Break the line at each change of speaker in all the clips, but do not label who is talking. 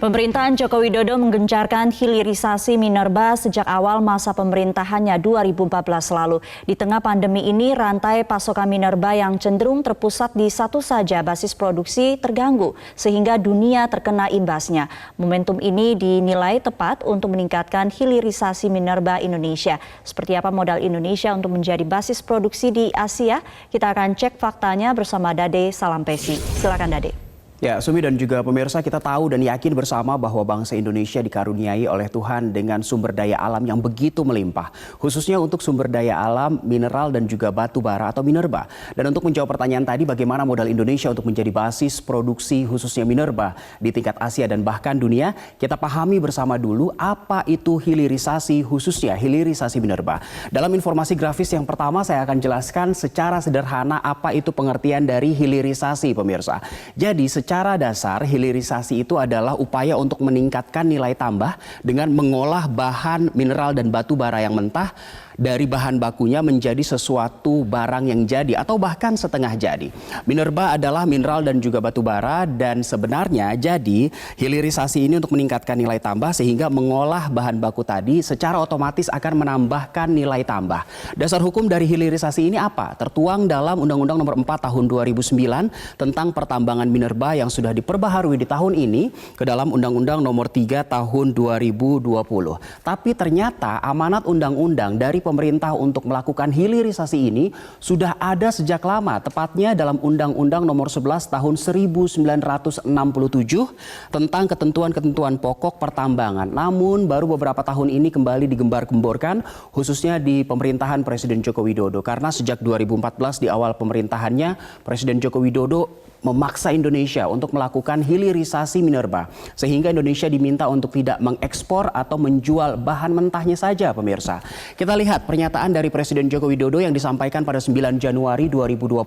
Pemerintahan Joko Widodo menggencarkan hilirisasi minerba sejak awal masa pemerintahannya 2014 lalu. Di tengah pandemi ini, rantai pasokan minerba yang cenderung terpusat di satu saja basis produksi terganggu, sehingga dunia terkena imbasnya. Momentum ini dinilai tepat untuk meningkatkan hilirisasi minerba Indonesia. Seperti apa modal Indonesia untuk menjadi basis produksi di Asia? Kita akan cek faktanya bersama Dade Salampesi. Silakan Dade.
Ya, Sumi dan juga pemirsa, kita tahu dan yakin bersama bahwa bangsa Indonesia dikaruniai oleh Tuhan dengan sumber daya alam yang begitu melimpah. Khususnya untuk sumber daya alam, mineral dan juga batu bara atau minerba. Dan untuk menjawab pertanyaan tadi, bagaimana modal Indonesia untuk menjadi basis produksi khususnya minerba di tingkat Asia dan bahkan dunia, kita pahami bersama dulu apa itu hilirisasi, khususnya hilirisasi minerba. Dalam informasi grafis yang pertama, saya akan jelaskan secara sederhana apa itu pengertian dari hilirisasi, pemirsa. Jadi, secara dasar, hilirisasi itu adalah upaya untuk meningkatkan nilai tambah dengan mengolah bahan mineral dan batu bara yang mentah dari bahan bakunya menjadi sesuatu barang yang jadi atau bahkan setengah jadi. Minerba adalah mineral dan juga batu bara, dan sebenarnya jadi hilirisasi ini untuk meningkatkan nilai tambah sehingga mengolah bahan baku tadi secara otomatis akan menambahkan nilai tambah. Dasar hukum dari hilirisasi ini apa? Tertuang dalam Undang-Undang Nomor 4 Tahun 2009 tentang pertambangan minerba yang sudah diperbaharui di tahun ini ke dalam Undang-Undang Nomor 3 Tahun 2020. Tapi ternyata amanat undang-undang dari pemerintah untuk melakukan hilirisasi ini sudah ada sejak lama, tepatnya dalam Undang-Undang Nomor 11 Tahun 1967 tentang ketentuan-ketentuan pokok pertambangan. Namun baru beberapa tahun ini kembali digembar-gemborkan, khususnya di pemerintahan Presiden Joko Widodo, karena sejak 2014 di awal pemerintahannya Presiden Joko Widodo memaksa Indonesia untuk melakukan hilirisasi minerba, sehingga Indonesia diminta untuk tidak mengekspor atau menjual bahan mentahnya saja, pemirsa. Kita lihat pernyataan dari Presiden Joko Widodo yang disampaikan pada 9 Januari 2020.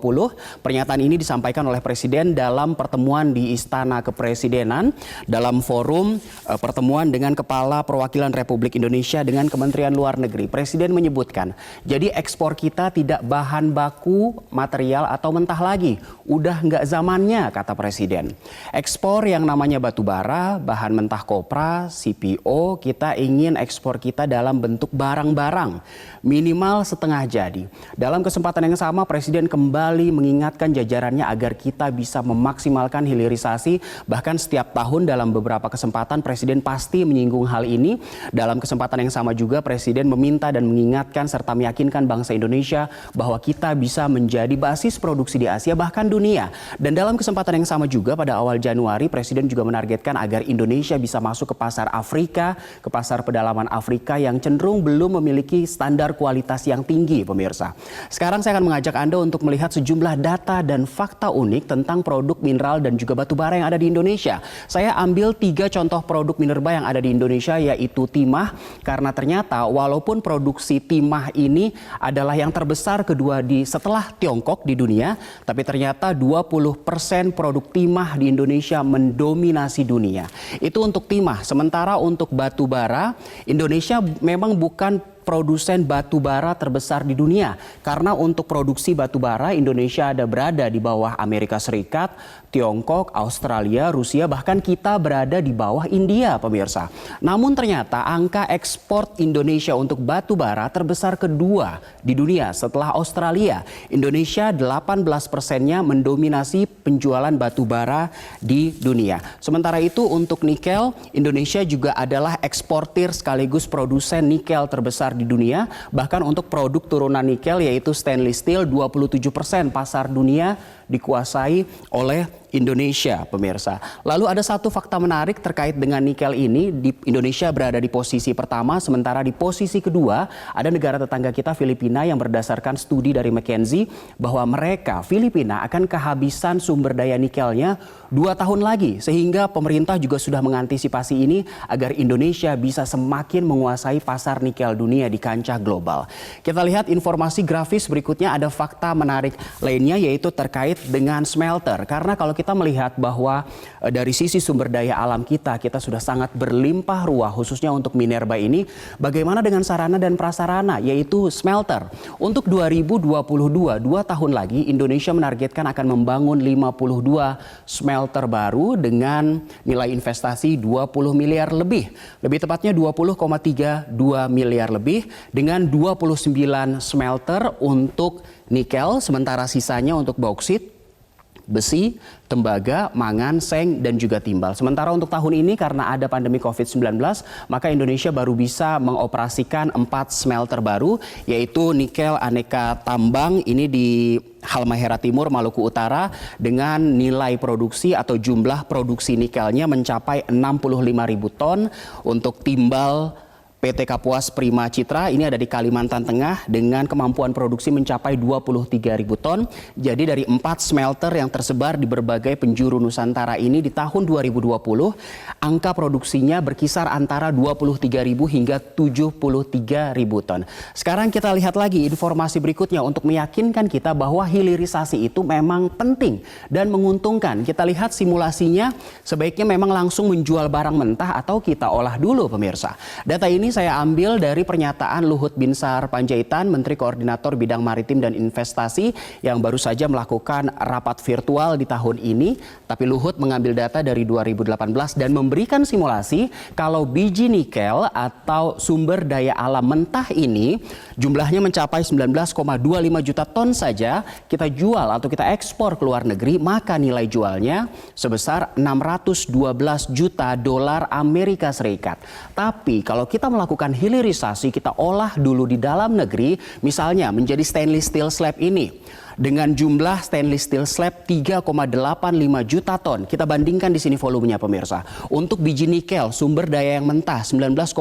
Pernyataan ini disampaikan oleh Presiden dalam pertemuan di Istana Kepresidenan dalam forum pertemuan dengan Kepala Perwakilan Republik Indonesia dengan Kementerian Luar Negeri. Presiden menyebutkan, jadi ekspor kita tidak bahan baku, material atau mentah lagi. Udah nggak zamannya, kata Presiden. Ekspor yang namanya batu bara, bahan mentah kopra, CPO, kita ingin ekspor kita dalam bentuk barang-barang, minimal setengah jadi. Dalam kesempatan yang sama, Presiden kembali mengingatkan jajarannya agar kita bisa memaksimalkan hilirisasi. Bahkan setiap tahun dalam beberapa kesempatan Presiden pasti menyinggung hal ini. Dalam kesempatan yang sama juga Presiden meminta dan mengingatkan serta meyakinkan bangsa Indonesia bahwa kita bisa menjadi basis produksi di Asia bahkan dunia. Dan dalam kesempatan yang sama juga pada awal Januari, Presiden juga menargetkan agar Indonesia bisa masuk ke pasar Afrika, ke pasar pedalaman Afrika yang cenderung belum memiliki standar kualitas yang tinggi, pemirsa. Sekarang saya akan mengajak Anda untuk melihat sejumlah data dan fakta unik tentang produk mineral dan juga batu bara yang ada di Indonesia. Saya ambil 3 contoh produk minerba yang ada di Indonesia, yaitu timah, karena ternyata walaupun produksi timah ini adalah yang terbesar kedua setelah Tiongkok di dunia, tapi ternyata 20% produk timah di Indonesia mendominasi dunia. Itu untuk timah. Sementara untuk batu bara, Indonesia memang bukan produsen batu bara terbesar di dunia, karena untuk produksi batu bara Indonesia berada di bawah Amerika Serikat, Tiongkok, Australia, Rusia, bahkan kita berada di bawah India, pemirsa. Namun ternyata angka ekspor Indonesia untuk batu bara terbesar kedua di dunia setelah Australia. Indonesia 18%-nya mendominasi penjualan batu bara di dunia. Sementara itu untuk nikel, Indonesia juga adalah eksportir sekaligus produsen nikel terbesar di dunia. Bahkan untuk produk turunan nikel yaitu stainless steel, 27% pasar dunia dikuasai oleh Indonesia, pemirsa. Lalu ada satu fakta menarik terkait dengan nikel ini. Di Indonesia berada di posisi pertama, sementara di posisi kedua ada negara tetangga kita Filipina yang berdasarkan studi dari McKinsey bahwa mereka, Filipina, akan kehabisan sumber daya nikelnya 2 tahun lagi. Sehingga pemerintah juga sudah mengantisipasi ini agar Indonesia bisa semakin menguasai pasar nikel dunia di kancah global. Kita lihat informasi grafis berikutnya, ada fakta menarik lainnya yaitu terkait dengan smelter. Karena kalau kita kita melihat bahwa dari sisi sumber daya alam kita sudah sangat berlimpah ruah khususnya untuk Minerba ini. Bagaimana dengan sarana dan prasarana yaitu smelter? Untuk 2022, 2 tahun lagi Indonesia menargetkan akan membangun 52 smelter baru dengan nilai investasi 20 miliar lebih. Lebih tepatnya 20,32 miliar lebih dengan 29 smelter untuk nikel, sementara sisanya untuk bauksit, besi, tembaga, mangan, seng, dan juga timbal. Sementara untuk tahun ini karena ada pandemi COVID-19, maka Indonesia baru bisa mengoperasikan 4 smelter baru, yaitu nikel aneka tambang ini di Halmahera Timur, Maluku Utara, dengan nilai produksi atau jumlah produksi nikelnya mencapai 65.000 ton. Untuk timbal PT Kapuas Prima Citra ini ada di Kalimantan Tengah dengan kemampuan produksi mencapai 23.000 ton. Jadi dari 4 smelter yang tersebar di berbagai penjuru Nusantara ini di tahun 2020 angka produksinya berkisar antara 23.000 hingga 73.000 ton. Sekarang kita lihat lagi informasi berikutnya untuk meyakinkan kita bahwa hilirisasi itu memang penting dan menguntungkan. Kita lihat simulasinya, sebaiknya memang langsung menjual barang mentah atau kita olah dulu pemirsa. Data ini saya ambil dari pernyataan Luhut Binsar Panjaitan, Menteri Koordinator Bidang Maritim dan Investasi yang baru saja melakukan rapat virtual di tahun ini. Tapi Luhut mengambil data dari 2018 dan memberikan simulasi kalau biji nikel atau sumber daya alam mentah ini jumlahnya mencapai 19,25 juta ton saja kita jual atau kita ekspor ke luar negeri, maka nilai jualnya sebesar 612 juta dolar Amerika Serikat. Tapi kalau kita melakukan hilirisasi, kita olah dulu di dalam negeri, misalnya menjadi stainless steel slab ini. Dengan jumlah stainless steel slab 3,85 juta ton. Kita bandingkan di sini volumenya pemirsa. Untuk biji nikel sumber daya yang mentah 19,25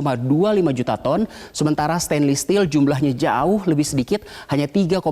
juta ton, sementara stainless steel jumlahnya jauh lebih sedikit, hanya 3,85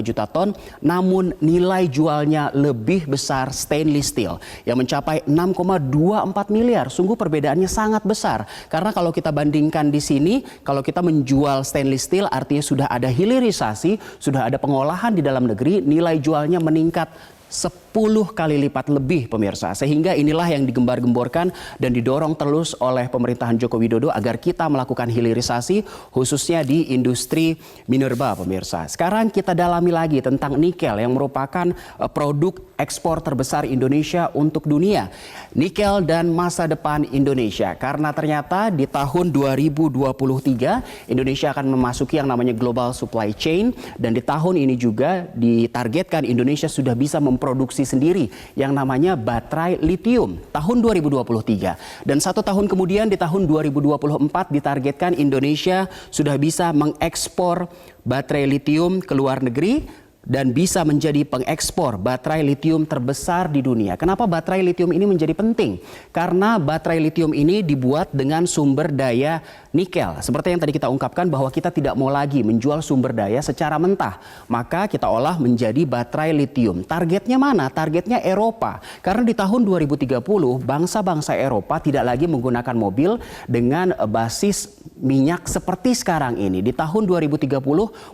juta ton, namun nilai jualnya lebih besar stainless steel yang mencapai 6,24 miliar. Sungguh perbedaannya sangat besar. Karena kalau kita bandingkan di sini, kalau kita menjual stainless steel artinya sudah ada hilirisasi, sudah ada pengolahan di dalam negeri, nilai jualnya meningkat 10 kali lipat lebih pemirsa. Sehingga inilah yang digembar-gemborkan dan didorong terus oleh pemerintahan Joko Widodo agar kita melakukan hilirisasi khususnya di industri minerba pemirsa. Sekarang kita dalami lagi tentang nikel yang merupakan produk ekspor terbesar Indonesia untuk dunia. Nikel dan masa depan Indonesia. Karena ternyata di tahun 2023 Indonesia akan memasuki yang namanya global supply chain, dan di tahun ini juga ditargetkan Indonesia sudah bisa memproduksi sendiri yang namanya baterai litium tahun 2023. Dan 1 tahun kemudian di tahun 2024 ditargetkan Indonesia sudah bisa mengekspor baterai litium ke luar negeri dan bisa menjadi pengekspor baterai litium terbesar di dunia. Kenapa baterai litium ini menjadi penting? Karena baterai litium ini dibuat dengan sumber daya nikel. Seperti yang tadi kita ungkapkan bahwa kita tidak mau lagi menjual sumber daya secara mentah. Maka kita olah menjadi baterai litium. Targetnya mana? Targetnya Eropa. Karena di tahun 2030 bangsa-bangsa Eropa tidak lagi menggunakan mobil dengan basis minyak seperti sekarang ini. Di tahun 2030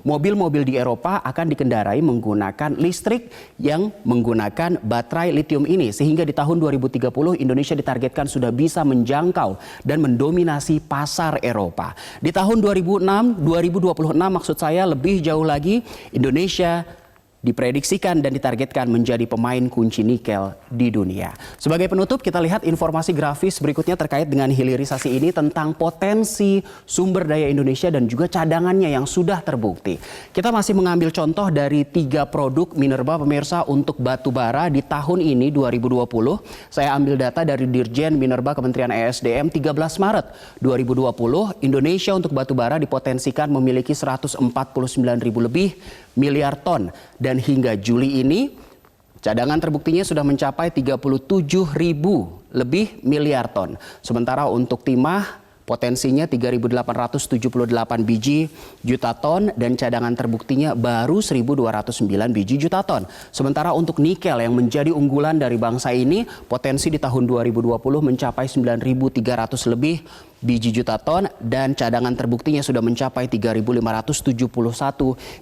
mobil-mobil di Eropa akan dikendarai menggunakan listrik yang menggunakan baterai litium ini, sehingga di tahun 2030 Indonesia ditargetkan sudah bisa menjangkau dan mendominasi pasar Eropa. Di tahun 2026 maksud saya lebih jauh lagi, Indonesia diprediksikan dan ditargetkan menjadi pemain kunci nikel di dunia. Sebagai penutup, kita lihat informasi grafis berikutnya terkait dengan hilirisasi ini tentang potensi sumber daya Indonesia dan juga cadangannya yang sudah terbukti. Kita masih mengambil contoh dari 3 produk minerba pemirsa untuk batu bara di tahun ini 2020. Saya ambil data dari Dirjen Minerba Kementerian ESDM 13 Maret 2020. Indonesia untuk batu bara dipotensikan memiliki 149.000 lebih miliar ton. Dan hingga Juli ini cadangan terbuktinya sudah mencapai 37.000 lebih miliar ton. Sementara untuk timah potensinya 3.878 biji juta ton dan cadangan terbuktinya baru 1.209 biji juta ton. Sementara untuk nikel yang menjadi unggulan dari bangsa ini potensi di tahun 2020 mencapai 9.300 lebih biji juta ton dan cadangan terbuktinya sudah mencapai 3.571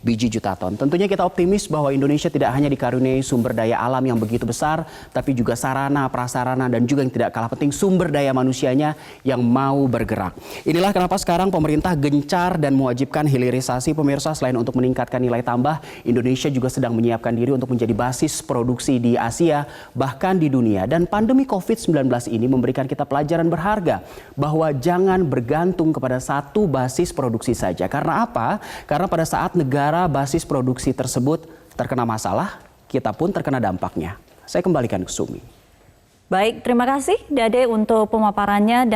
biji juta ton. Tentunya kita optimis bahwa Indonesia tidak hanya dikaruniai sumber daya alam yang begitu besar, tapi juga sarana, prasarana, dan juga yang tidak kalah penting sumber daya manusianya yang mau bergerak. Inilah kenapa sekarang pemerintah gencar dan mewajibkan hilirisasi pemirsa. Selain untuk meningkatkan nilai tambah, Indonesia juga sedang menyiapkan diri untuk menjadi basis produksi di Asia, bahkan di dunia. Dan pandemi COVID-19 ini memberikan kita pelajaran berharga bahwa jangan bergantung kepada satu basis produksi saja. Karena apa? Karena pada saat negara basis produksi tersebut terkena masalah, kita pun terkena dampaknya. Saya kembalikan ke Sumi.
Baik, terima kasih Dade untuk pemaparannya.